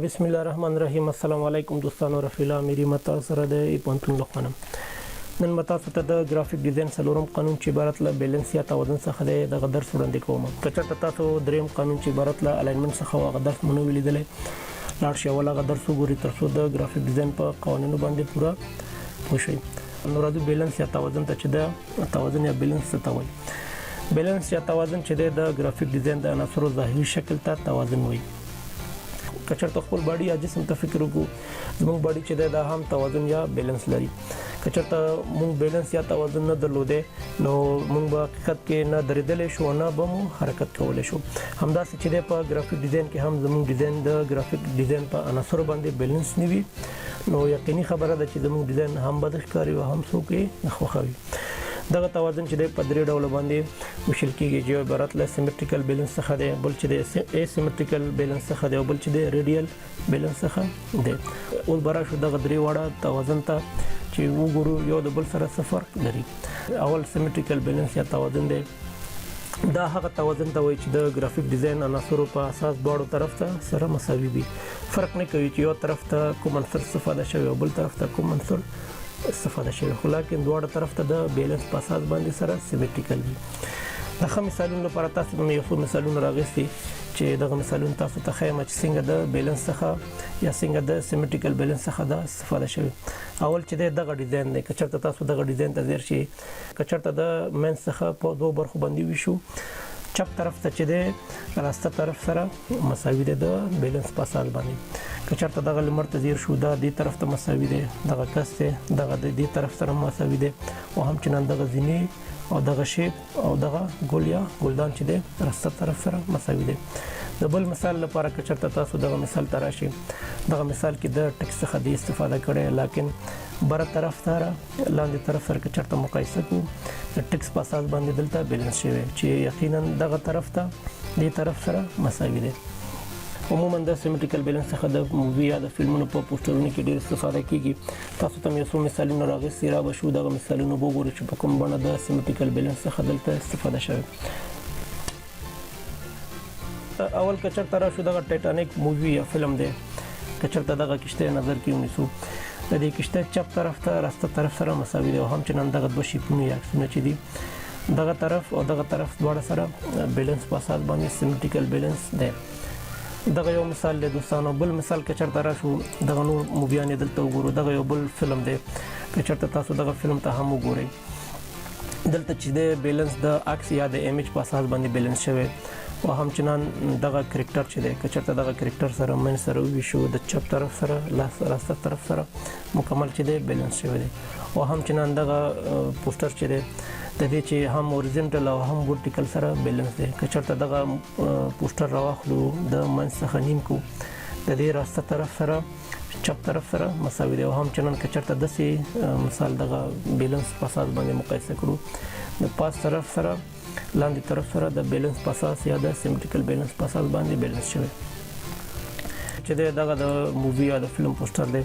بسم الله الرحمن الرحیم. السلام علیکم دوستانو، رفیلا میری متا سره د پونتون لخوانم. نن متا ته د ګرافیک ډیزاین څلورم قانون چې عبارت له بیلنس یا توازن څخه د درس وړاندې کوم. کچته تاسو دریم قانون چې عبارت له الاینمنت څخه او درس مونږ ولیدلې لاړ شي ولا درس وګوري تر څو د ګرافیک ډیزاین په قوانینو باندې پورا وشي. نو راځو بیلنس یا توازن ته چې د توازن یا بیلنس څه ته وایي. بیلنس یا توازن چې د ګرافیک ډیزاین د عناصرو ظاهري شکل ته توازن وایي. کچرته خپل باډي یا جسم ته فکر وکړو، زموږ باډي چې دا هم توازن یا بیلنس لري. کچرته موږ بیلنس یا توازن نه درلودې نو موږ په حقیقت کې نه درېدلې شو نه به مو حرکت کولای شو. همداسې چې په ګرافیک ډیزاین کې هم زموږ ډیزاین د ګرافیک ډیزاین په عناصرو باندې بیلنس نه وي نو یقیني خبره ده چې زموږ ډیزاین هم بد ښکاري او هم څوک یې نه خوښوي. دغه توازن چې په درې ډول باندې وشل کېږي چې عبارت له سیمټریکل بیلنس څخه دی، بل چې د اسیمټریکل بیلنس څخه دی او بل چې د ریډیال بیلنس څخه دی. اوس برا شو دغه درې واړه توازن ته چې وګورو یو د بل سره څه فرق لري. اول سیمټریکل بیلنس یا توازن دی. دا هغه توازن ته وایي چې د ګرافیک ډیزاین عناصرو په اساس دواړو طرف ته سره مساوي وي. فرق نه کوي چې یو طرف ته کوم عنصر استفاده شوی او بل طرف ته کوم عنصر استفاده شوی، خو لکه دواړه طرف ته د بیلنس په اساس باندې سره سیمټریکل وي. د ښه مثالونو لپاره تاسو مې یو څو مثالونه راغستي چې دغه مثالونه تاسو ته ښیم چې څنګه د بیلنس څخه یا څنګه د سیمټریکل بیلنس څخه د استفاده شوی. اول چې دغه ډیزاین دی، کچرته تاسو دغه ډیزاین ته ځیر شي، کچرته د مین څخه په دوه برخو باندې وشو. چپ طرف ته چې دی راسته طرف سره مساوي دی د بیلنس په اساس باندې. کچرته دغه لمر ته ځیر شو دا دې طرف ته مساوي دی، دغه کس دی دغه د دې طرف سره مساوي دی او همچنان دغه زینې او دغه شیپ او دغه ګل یا ګلدان چې دی راسته طرف سره مساوي دی. د بل مثال لپاره کچرته تاسو دغه مثال ته راشي، دغه مثال کې د ټکس څخه دی استفاده کړي لیکن بره طرف سره لاندې طرف سره کچرته مقایسه کو د ټکس په اساس باندې دلته بیلنس شوی چې یقینا دغه طرف ته دې طرف سره مساوي دی. عموما د سیمټریکل بیلنس څخه د مووی یا د فلمونو په پوسټرونو کې ډېر استفاده کیږي. تاسو ته یو څو مثالونه راغستي را به شو دغه مثالونه وګورئ چې په کوم بڼه د سیمټریکل بیلنس څخه دلته استفاده شوی. اول کچرته راشو دغه ټایټانیک مووی یا فلم دی، کچرته دغه کشته نظر کې ونیسو، د دې کشته چپ طرف ته راسته طرف سره مساوي دی او همچنان دغه دوه شیپونه یا عکسونه چې دي دغه طرف او دغه طرف دواړه سره بیلنس په اساس باندې سیمټریکل بیلنس دی. دغه یو مثال دی دوستانو. بل مثال کچرته راشو دغه نو موویانې دلته وګورو، دغه یو بل فلم دی، کچرته تاسو دغه فلم ته هم وګورئ. دلته چې د بیلنس د عکس یا د ایمیج په اساس باندې بیلنس شوی او همچنان دغه کریکټر چې دی کچرته دغه کریکټر سره من سره وشو د چپ طرف سره راسته طرف سره مکمل چې دی بیلنس شوی دی او همچنان دغه پوسټر چې دی د دې چې هم اوريجنټل او هم ورټیکل سره بیلنس دی. کچرته دغه پوسټر راوخلو د من څخه نیم کو د دې راسته طرف سره چپ طرف سره مساوي دی او همچنان کچرته داسې مثال دغه بیلنس په اساس باندې مقایسه کړو د پاس طرف سره لاندې طرف سره د بیلنس په اساس یا د سیمټریکل بیلنس په اساس باندې بیلنس شوی. چې دغه د مووی یا د فلم پوسټر دی،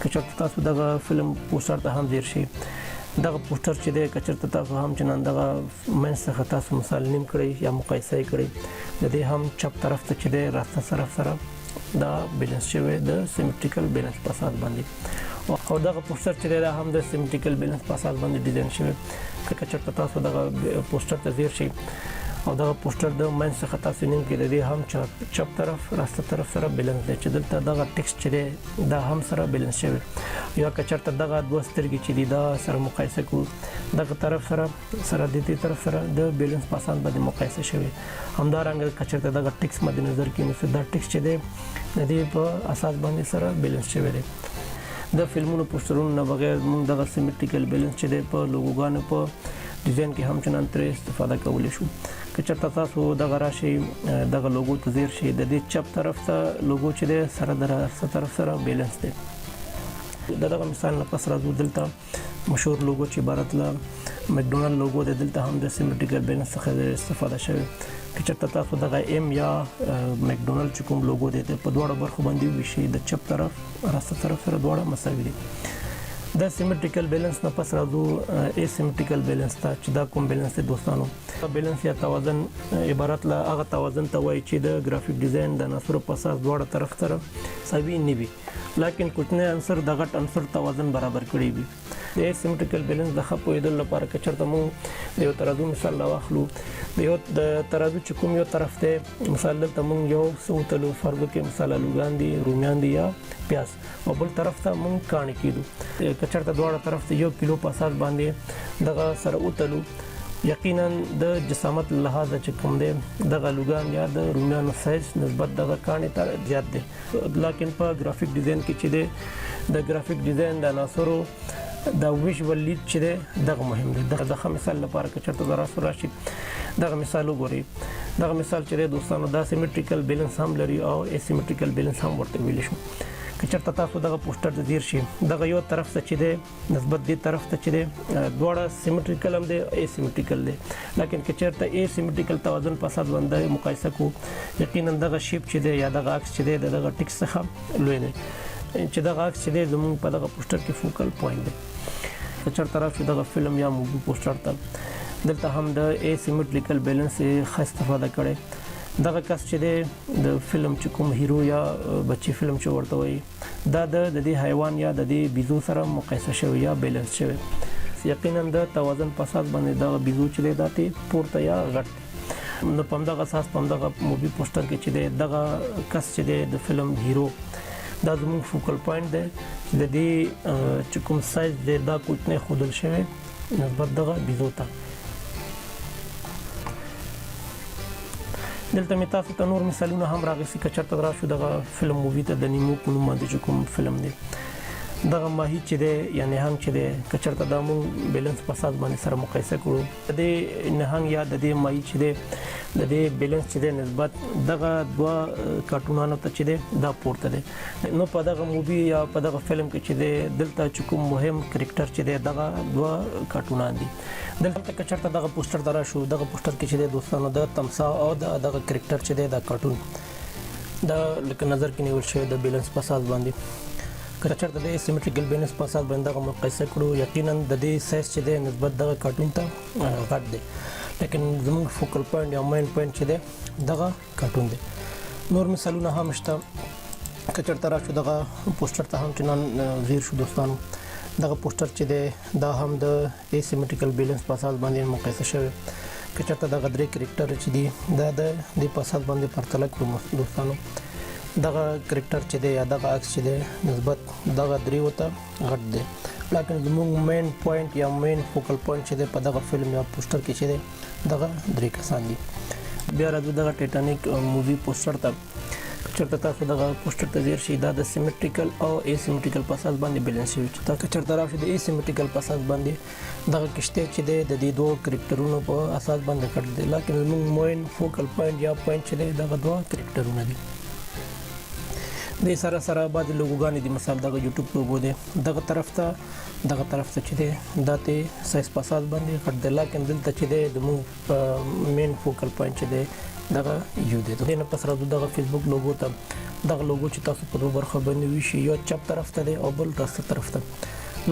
کچرته تاسو دغه فلم پوسټر ته هم ځیر شي، دغه پوسټر چې دی کچرته تاسو هم چنان دغه منځ څخه تاسو مثال نیم کړئ یا مقایسه کړئ، د دې هم چپ طرف ته چې دی راسته طرف سره دا بیلنس شوی د سیمټریکل بیلنس په اساس باندې او دغه پوسټر چې دی دا هم د سیمټریکل بیلنس په اساس باندې ډیزاین شوی. کچرته تاسو دغه پوسټر ته ځیر شئ او دغه پوسټر د منځ څخه تاسو نیم کې د دې هم چپ طرف راسته طرف سره بیلنس دی چې دلته دغه ټیکسټ چې دی دا هم سره بیلنس شوی. یا کچرته دغه دوه سترګې چې دي دا سره مقایسه کړو دغه طرف سره د دې طرف سره د بیلنس په اساس باندې مقایسه شوی. همدارنګه کچرته دغه ټیکس مد نظر کې نو دا ټیکس چې دی د دې په اساس باندې سره بیلنس شوی دی. د فلمونو پوسټرونو نه بغیر موږ دغه سیمټریکل بیلنس چې دی په لوګوګانو په ډیزاین کې هم چنان ترې استفاده کولی شو. کچرته تاسو دغه راشي دغه لوګو ته ځیر شي، د دې چپ طرف ته لوګو چې دی سره د راسته طرف سره بیلنس دی. دغه مثال نه پس راځو دلته مشهور لوګو چې عبارت له مکډونالډ لوګو دی، دلته هم د سیمټریکل بیلنس څخه استفاده شوی. کچرته تاسو دغه ایم یا مکډونالډ چې کوم لوګو دی په دواړو برخو باندې وشي، د چپ طرف راسته طرف سره دواړه مساوي دي. د سیمټریکل بیلانس نه پس راځو اسیمټریکل بیلانس ته چې دا کوم بیلانس دی دوستانو. بیلانس یا توازن عبارت له هغه توازن ته وایي چې د ګرافیک ډیزاین د عناصرو په اساس دواړه طرف سره ساوي نه وي، لکه کوچنی عنصر د غټ عنصر توازن برابر کړی وي. د اسیمټریکل بیلانس د ښه پوهېدلو لپاره که چېرته موږ د یو ترازو مثال راواخلو، د ترازو چې کوم یو طرف دی، مثال دلته موږ یو څه وتلو، فرض وکړئ مثال الوګان دي، رومیان دي یا پیاز، او بل طرف ته موږ کاڼي کېدو. که چېرته دواړه طرف ته 1 کیلو په اساس باندې دغه سره وتلو، یقینا د جسامت لحاظ چې کوم دی دغه لوګان یا د رومیانو سایز نسبت دغه کاڼي ته زیات دی. لکن په ګرافیک ډیزاین کې چې دی د ګرافیک ډیزاین د عناصرو د ویژوال لید چې دی دغه مهم دی. د ښه مثال لپاره که چېرته دراسو راشي، دغه مثال وګورئ. دغه مثال چې دی دوستانو دا سیمټریکل بیلانس هم لري او اسیمټریکل بیلانس هم ورته ویلی شو. که چېرته تاسو دغه پوسټر ته ځیر شي، دغه یو طرف ته چې دی نسبت دې طرف ته چې دی دواړه سیمټریکل هم دی، اسیمټریکل دی. لیکن که چېرته اسیمټریکل توازن په اساس باندې مقایسه کړو، یقینا دغه شیپ چې دی یا دغه عکس چې دی د دغه ټیکس څخه لوی دی، چې دغه عکس چې دی زموږ په دغه پوسټر کې فوکل پوینټ دی. که چېرته راشو دغه فلم یا مووي پوسټر ته، دلته هم د اسیمټریکل بیلانس ښه استفاده کړې. دغه کس چې دی د فلم چې کوم هیرو یا بچی فلم چې ورته وایي، دا د دې حیوان یا د دې بیزو سره مقایسه شوی یا بیلانس شوی. یقینا د توازن په اساس باندې دغه بیزو چې دی دا ته پورته یا غټ دی. نو په همدغه اساس په همدغه مووي پوسټر کې چې دی دغه کس چې دی د فلم هیرو، دا زموږ فوکل پوینټ دی. د دې چې کوم سایز دی دا کوچنی ښودل شوی نسبت دغه بیزو ته. دلته مې تاسو ته نور مثالونه هم راغلي. که چېرته راشو دغه فلم مووي ته د نیمو په نوم باندې چې کوم فلم دی، دغه ماهي چې دی یا نهنګ چې دی، که چېرته دا موږ بیلانس په اساس باندې سره مقایسه کړو، د دې نهنګ یا د دې ماهي چې دی د دې بیلانس چې دی نسبت دغه دوه کارټونانو ته چې دی دا پورته دی. نو په دغه مووي یا په دغه فلم کې چې دی دلته چې کوم مهم کرکټر چې دی دغه دوه کارټونان دي. دلته که چېرته دغه پوسټر ته راشو، دغه پوسټر کې چې دی دوستانو د تمساح او دغه کرکټر چې دی دا کارټون دا لکه نظر کې نیول شوی د بیلانس په اساس باندې. که چېرته د سیمټریکل بیلانس په اساس باندې دغه مقایسه کړو، یقینا د دې سایز چې دی نسبت دغه کارټون ته غټ دی. لیکن زموږ فوکل پوینټ یا مین پوینټ چې دی دغه کارټون دی. نور مثالونه هم شته. که چېرته راشو دغه پوسټر ته هم چې نن ځیر شو دوستانو، دغه پوسټر چې دی دا هم د اسیمټریکل بیلانس په اساس باندې مقایسه شوی. که چېرته دغه درې کرکټر چې دي دا د دې په اساس باندې پرتله کړو دوستانو، دغه کرکټر چې دی یا دغه عکس چې دی نسبت دغه دریو ته غټ دی. لیکن زموږ مین پوینټ یا مین فوکل پوینټ چې دی په دغه فلم یا پوسټر کې چې دی دغه درې کسان دي. بیا راځو دغه ټایټانیک مووي پوسټر ته. چېرته تاسو دغه پوسټر ته ځیر شئ، دا د سیمټریکل او اسیمټریکل په اساس باندې بیلانس شوی. چې که چېرته راشي د اسیمټریکل په اساس باندې دغه کشتی چې دی د دې دوه کرکټرونو په اساس باندې غټ دی. لیکن زموږ مین فوکل پوینټ یا پوینټ چې دی دغه دوه کرکټرونه دي. د سره سره بعضې لوګوګانې دي، مثال دغه یوټیوب لوګو دی، دغه طرف ته چې دی دا ته سایز په اساس باندې غټ دی. لیکن دلته چې دی زموږ مین فوکل پوینټ چې دی دغه یو دی. دې نه پس راځو دغه فیسبوک لوګو ته. دغه لوګو چې تاسو په دوه برخه باندې ویشي، یو چپ طرف ته دی او بل راسته طرف ته.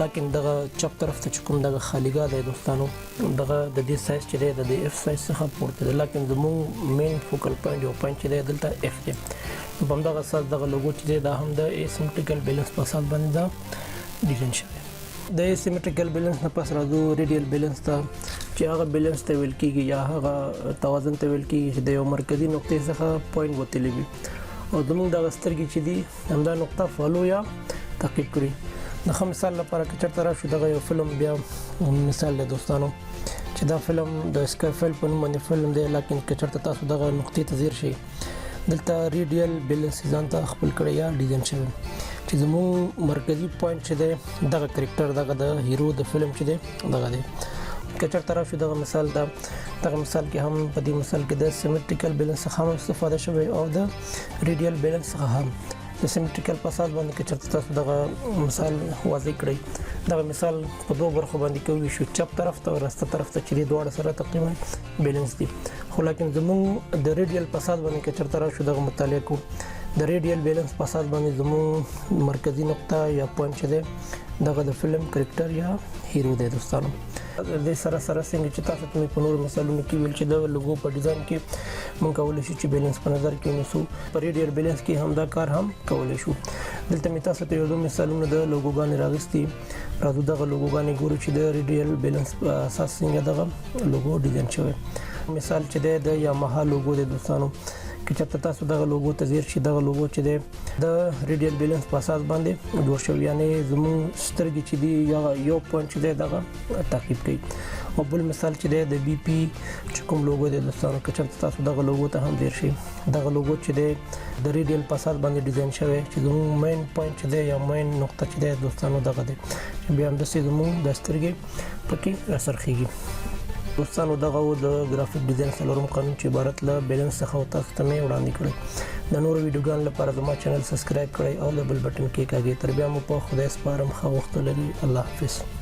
لیکن دغه چپ طرف ته چې کوم دغه خالیګاه دی دوستانو، دغه د دې سایز چې دی د دې اف سایز څخه پورته دی. لیکن زموږ مین فوکل پوینټ یو پوینټ چې دی دلته اف دی. په همدغه اساس دغه لوګو چې دی دا هم د اسیمټریکل بیلانس په اساس باندې دا ډیزاین شوی. د اسیمټریکل بیلانس نه پس راځو ریډیل بیلانس ته، چې هغه بیلانس ته ویل کېږي یا هغه توازن ته ویل کېږي چې د یو مرکزي نقطې څخه پوینټ وتلی وي او زموږ دغه سترګې چې دي همدا نقطه فالو یا تعقیب کړي. د ښه مثال لپاره که چېرته راشو دغه یو فلم بیا مثال دی دوستانو، چې دا فلم د اسکایفیل په نوم باندې فلم دی. لیکن که چېرته تاسو دغه نقطې ته ځیر شئ، دلته ریډیل بیلانس ځان ته خپل کړی یا ډیزاین شوی، چې زموږ مرکزي پوینټ چې دی دغه کرکټر دغه د هیرو د فلم چې دی دغه دی. که چېرته راشو دغه مثال ته، دغه مثال کې هم په دې مثال کې د سیمټریکل بیلانس څخه هم استفاده شوی او د ریډیل بیلانس څخه هم. د سیمټریکل په اساس باندې که چېرته تاسو دغه مثال واضح کړئ، دغه مثال په دوه برخو باندې کې وویشو، چپ طرف ته او راسته طرف ته چې دې دواړه سره تقریبا بیلانس دي. خو لیکن زموږ د ریډیل په اساس باندې که چېرته راشو دغه مطالعه کوو، د ریډیال بیلنس په اساس باندې زموږ مرکزی نقطه یا پوینټ چې دی دغه د فلم کرکټر یا هیرو دی دوستانو. د سره څنګه چې تاسو ته په نور مثالونو کې ویل چې د لوګو په ډیزاین کې مونږ کولای شو چې بیلنس په نظر کې ونیسو. په ریډیال بیلنس کې هم دا کار هم کولای شو. دلته می تاسو ته یو دوه مثالونه د لوګوګانې راغستي. راځو دغه لوګوګانې ګورو چې د ریډیال بیلنس په اساس څنګه دغه لوګو ډیزاین شوی. مثال چې د یاماها لوګو د دوستانو کې چې تاسو دغه لوګو ته ځیر شي دغه لوګو چې د ریډیال بیلنس په اساس باندې جوړ شوی، یعنی زموږ سترګې چې دی یو پوینټ چې دی دغه تعقیب کوي. او بل مثال چې د بي پي چې کوم لوګو دی دوستانو کې چې تاسو دغه لوګو ته هم ځیر شي دغه لوګو چې دی د ریډیال په اساس باندې ډیزاین شوی چې زموږ مین پوینټ چې دی یا مین نقطه چې دی دوستانو دغه دی چې بیا هم د زموږ د سترګې پکې راڅرخیږي. دوستانو دغه د ګرافیک ډیزاین څلورم قانون چې عبارت له بیلنس څخه تاسو ته مې وړاندې کړی. د نورو ویډیوګانو لپاره زما چینل سبسکرایب کړئ او د بل بټن کې کاږئ. تر بیا مو په خدای سپارم. ښه وخت ولرئ. الله حافظ.